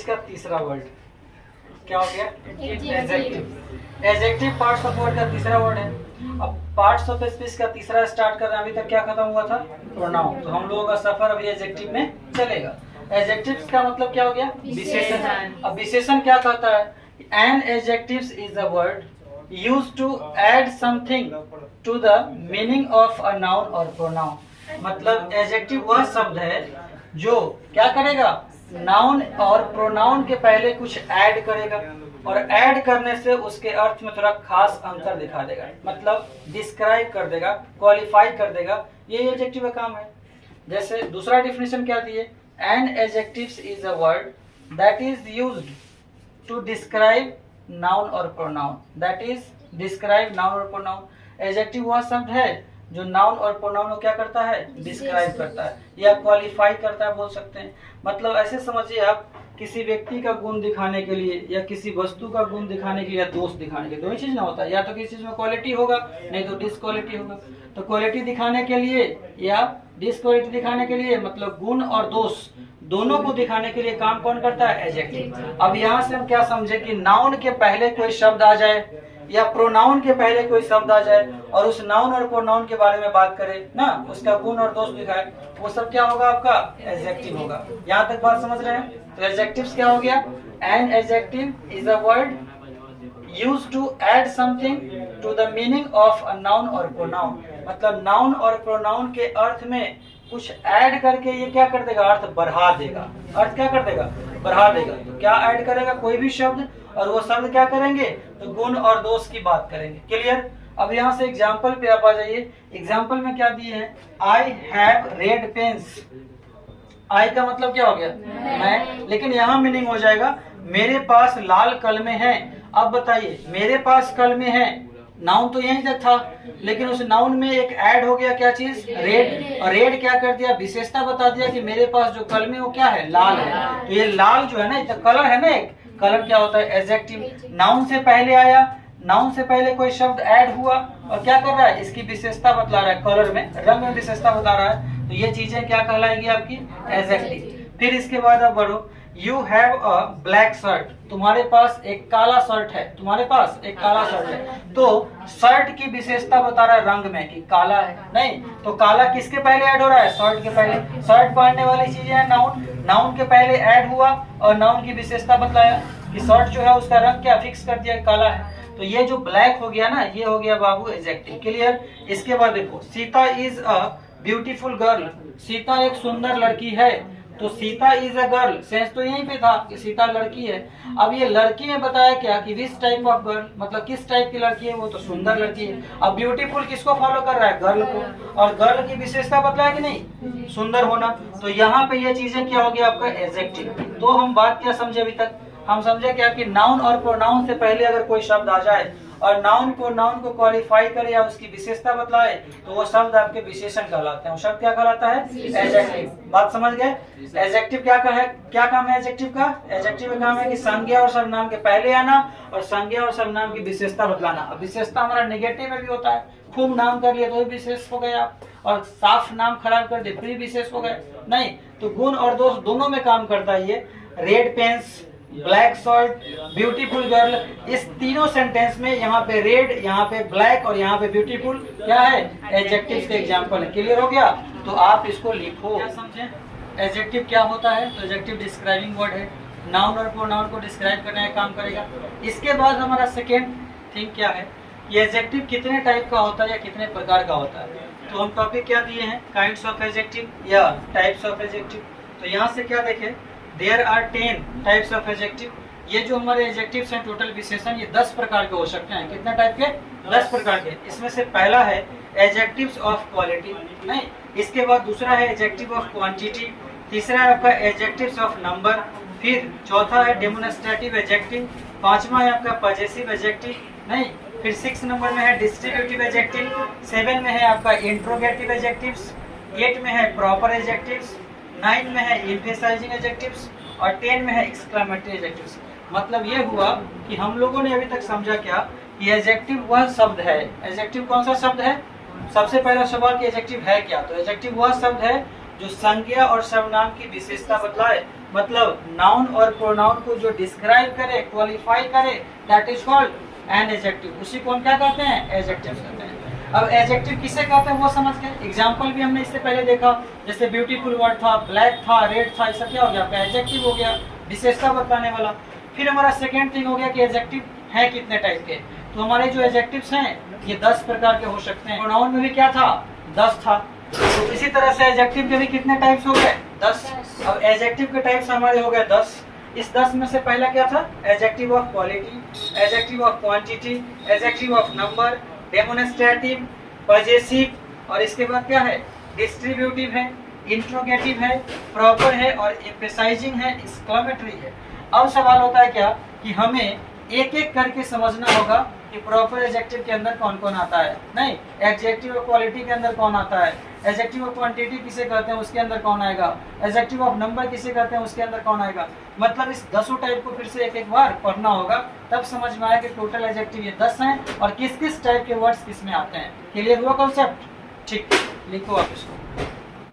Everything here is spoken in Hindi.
स्पीच का तीसरा वर्ड क्या हो गया? Adjective. Adjective parts of word का तीसरा वर्ड है। अब पार्ट्स ऑफ स्पीच का तीसरा स्टार्ट कर रहे हैं। अभी तक क्या खत्म हुआ था? प्रोनाउन। तो हम लोगों का सफर अभी एडजेक्टिव में चलेगा। एडजेक्टिव का मतलब क्या हो गया? विशेषण। अब विशेषण क्या कहता है? N adjective is a word used to add something to the meaning of a noun or pronoun। मतलब एडजेक्टिव वह शब्द है जो क्या करेगा? नाउन और प्रोनाउन के पहले कुछ ऐड करेगा और ऐड करने से उसके अर्थ में थोड़ा खास अंतर दिखा देगा, मतलब डिस्क्राइब कर देगा, क्वालिफाई कर देगा। ये एडजेक्टिव का काम है। जैसे दूसरा डिफिनेशन क्या दिए? An adjective is a word that is used to describe noun और pronoun. That is describe noun और प्रोनाउन। एडजेक्टिव वह शब्द है जो नाउन और प्रोनाउन को क्या करता है? डिस्क्राइब करता है या क्वालिफाई करता है, बोल सकते हैं। मतलब ऐसे समझिए आप, किसी व्यक्ति का गुण दिखाने के लिए या किसी वस्तु का गुण दिखाने के लिए या दोष दिखाने के लिए, दो ही चीज ना होता है। या तो किसी चीज में क्वालिटी होगा, नहीं तो डिसक्वालिटी होगा। तो क्वालिटी दिखाने के लिए या डिसक्वालिटी दिखाने के लिए, मतलब गुण और दोष दोनों को दिखाने के लिए काम कौन करता है? एडजेक्टिव। अब यहाँ से हम क्या समझे कि नाउन के पहले कोई शब्द आ जाए या प्रोनाउन के पहले कोई शब्द आ जाए और उस नाउन और प्रोनाउन के बारे में बात करें ना, उसका गुण और दोष दिखाए, वो सब क्या होगा? आपका एडजेक्टिव होगा। यहाँ तक बात समझ रहे हैं? तो एडजेक्टिव्स क्या हो गया? N adjective is a word used to add something to the meaning of a noun or pronoun। मतलब नाउन और प्रोनाउन के अर्थ में कुछ ऐड करके ये क्या कर देगा? अर्थ बढ़ा देगा। अर्थ क्या कर देगा? बढ़ा देगा। तो क्या ऐड करेगा? कोई भी शब्द, और वो शब्द क्या करेंगे? तो गुण और दोष की बात करेंगे। क्लियर? अब यहाँ से एग्जाम्पल पे आप आ जाइए। एग्जाम्पल में क्या दिए हैं? I have red pens. I का मतलब क्या हो गया? मैं। लेकिन यहाँ मीनिंग हो जाएगा मेरे पास लाल कलमें हैं। अब बताइए, मेरे पास कलमें हैं, नाउन तो यहीं तक था, लेकिन उस नाउन में एक ऐड हो गया, क्या चीज? रेड। और रेड क्या कर दिया? विशेषता बता दिया कि मेरे पास जो कलमें वो क्या है? लाल है। तो ये लाल जो है ना, तो कलर है ना, एक कलर क्या होता है? एडजेक्टिव। नाउन से पहले आया, नाउन से पहले कोई शब्द ऐड हुआ और क्या कर रहा है? इसकी विशेषता बतला रहा है, कलर में, रंग में विशेषता बता रहा है। तो ये चीजें क्या कहलाएंगी? आपकी एडजेक्टिव। फिर इसके बाद आप बढ़ो। You have a black shirt. तुम्हारे पास एक काला शर्ट है। तुम्हारे पास एक काला शर्ट है। तो शर्ट की विशेषता बता रहा है रंग में कि काला है। नहीं तो काला किसके पहले ऐड हो रहा है? शर्ट के पहले। शर्ट पहनने वाली चीजें हैं नाउन, नाउन के पहले ऐड हुआ और नाउन की विशेषता बतलाया कि शर्ट जो है उसका रंग क्या फिक्स कर दिया? काला है। तो ये जो ब्लैक हो गया ना, ये हो गया बाबू एडजेक्टिव। क्लियर? इसके बाद देखो, Sita is a beautiful girl. Sita एक सुंदर लड़की है। तो Sita is a girl, sense तो यहीं पे था कि सीता लड़की है। अब ये लड़की ने बताया क्या कि विच टाइप ऑफ गर्ल, मतलब किस टाइप की लड़की है? वो तो सुंदर लड़की है। अब ब्यूटीफुल किसको फॉलो कर रहा है? गर्ल को। और गर्ल की विशेषता बतलाया कि नहीं? सुंदर होना। तो यहाँ पे ये चीजें क्या हो गया? आपका एडजेक्टिव। तो हम बात क्या समझे अभी तक? हम समझे क्या कि नाउन और प्रोनाउन से पहले अगर कोई शब्द आ जाए और नाउन को क्वालिफाई करे या उसकी विशेषता बतलाए, तो वो शब्द आपके विशेषण कहलाते हैं। वो शब्द क्या कहलाता है? एडजेक्टिव। बात समझ गए? एडजेक्टिव क्या है? क्या काम है एडजेक्टिव का? एडजेक्टिव का काम है कि संज्ञा और सर्वनाम के पहले आना और संज्ञा और सर्वनाम की विशेषता बतलाना। अब विशेषता हमारा नेगेटिव में भी होता है। खूब नाम कर लिया तो विशेष हो गया, और साफ नाम खराब कर दिया फिर विशेष हो गए। नहीं तो गुण और दोष दोनों में काम करता है ये। Red pens, black shirt, beautiful girl, इस तीनों सेंटेंस में यहाँ पे रेड, यहाँ पे ब्लैक और यहाँ पे ब्यूटीफुल क्या है? एडजेक्टिव के एग्जांपल है। क्लियर हो गया? तो आप इसको लिखो। क्या समझे? एडजेक्टिव क्या होता है? तो एडजेक्टिव डिस्क्राइबिंग वर्ड है, नाउन और प्रोनाउन को डिस्क्राइब करने का काम करेगा। इसके बाद हमारा सेकेंड थिंग क्या है? ये एडजेक्टिव कितने टाइप का होता है या कितने प्रकार का होता है? तो हम टॉपिक क्या दिए हैं? काइंड्स ऑफ एडजेक्टिव या टाइप्स ऑफ एडजेक्टिव। तो यहाँ से क्या देखें? There are 10 types of adjective. ये जो हमारे एडजेक्टिव्स हैं टोटल विशेषण, ये 10 प्रकार के हो सकते हैं। कितने टाइप के? 10 प्रकार के। इसमें से पहला है एडजेक्टिव्स ऑफ क्वालिटी, नहीं। इसके बाद दूसरा है एडजेक्टिव ऑफ क्वांटिटी। तीसरा है आपका एडजेक्टिव्स ऑफ नंबर। फिर चौथा है डेमोन्स्ट्रेटिव एडजेक्टिव। पांचवा है आपका पजेसिव एडजेक्टिव, नहीं। फिर 6 नंबर में है डिस्ट्रीब्यूटिव एडजेक्टिव। 7 में है आपका इंट्रोगेटिव एडजेक्टिव्स। 8 में है प्रॉपर एडजेक्टिव्स। 9 में है एम्फेसाइजिंग एडजेक्टिव्स और 10 में है एक्सक्लेमेटरी एडजेक्टिव्स। मतलब ये हुआ कि हम लोगों ने अभी तक समझा क्या कि एडजेक्टिव वह शब्द है। एडजेक्टिव कौन सा शब्द है? सबसे पहला सवाल कि एडजेक्टिव है क्या? तो एडजेक्टिव वह शब्द है जो संज्ञा और सर्वनाम की विशेषता बतलाए, मतलब नाउन और प्रोनाउन को जो डिस्क्राइब करे, क्वालिफाई करे, that is called an adjective. उसी को हम क्या कहते हैं? एडजेक्टिव कहते हैं। अब एडजेक्टिव किसे कहते हैं वो समझ गए। एग्जांपल भी हमने इससे पहले देखा, जैसे ब्यूटीफुल वर्ड था, ब्लैक था, रेड था, ये सब क्या हो गया? आपका एडजेक्टिव हो गया, विशेषता बताने वाला। फिर हमारा सेकेंड थिंग हो गया कि एडजेक्टिव है कितने टाइप के। तो हमारे जो एडजेक्टिव्स हैं ये 10 प्रकार के हो सकते हैं। प्रोनाउन में भी क्या था? 10 था। तो इसी तरह से एडजेक्टिव के भी कितने टाइप्स हो गए? 10। अब एडजेक्टिव के टाइप्स हमारे हो गए 10। इस 10 में से पहला क्या था? Adjective of quality, adjective of quantity, adjective of number, demonstrative, possessive, और इसके बाद क्या है? डिस्ट्रीब्यूटिव है, इंट्रोगेटिव है, प्रॉपर है, और एम्फेसाइजिंग है, एक्सक्लेमेटरी है। अब सवाल होता है क्या कि हमें एक एक करके समझना होगा कि प्रॉपर एडजेक्टिव के अंदर कौन कौन आता है। नहीं, एडजेक्टिव ऑफ क्वालिटी के अंदर कौन आता है, एडजेक्टिव ऑफ क्वांटिटी किसे कहते हैं उसके अंदर कौन आएगा, एडजेक्टिव ऑफ नंबर किसे कहते हैं उसके अंदर कौन आएगा। मतलब इस 10 टाइप को फिर से एक एक बार पढ़ना होगा, तब समझ में आया कि टोटल एडजेक्टिव ये 10 हैं और किस किस टाइप के वर्ड्स किस में आते हैं। क्लियर हुआ कॉन्सेप्ट? ठीक, लिखो आप इसको।